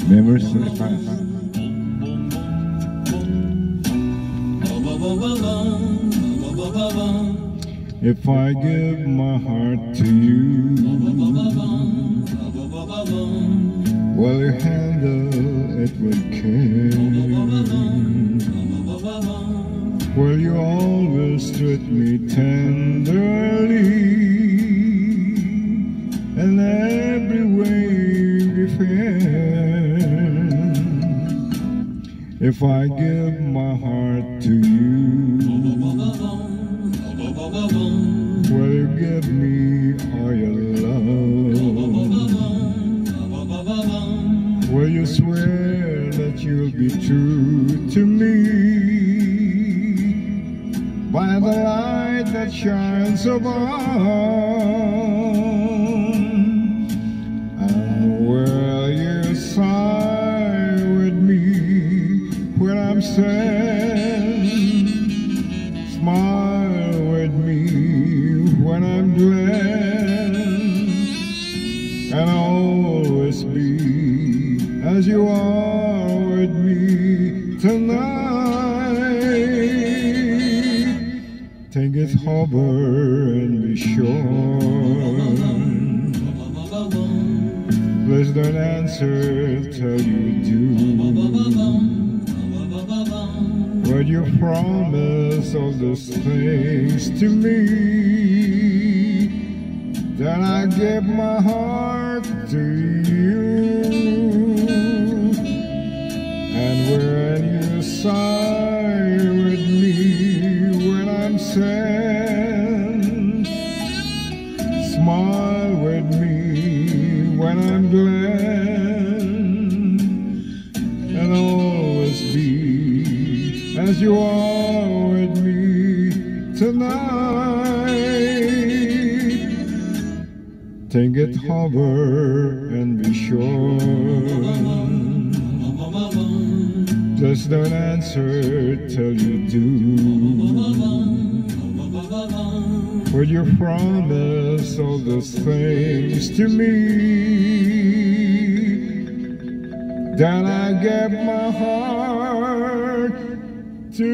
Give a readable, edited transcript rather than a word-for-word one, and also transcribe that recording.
Memories of the past. If I give my heart to you, will you handle it with care? Will you always treat me tenderly, and every way be fair? If I give my heart to you, will you give me all your love? Will you swear that you'll be true to me by the light that shines above? And will you sigh with me when I'm sad? Smile with me when I'm glad, and always be as you are with me tonight. Take it harbor and be sure. Please don't answer till you do. Would you promise all those things to me, that I give my heart to you? And when you sigh with me when I'm sad, smile with me when I'm glad, and always be as you are with me tonight. Take it harbor and be sure. Just don't answer till you do. Would you promise all those things to me, that I give my heart to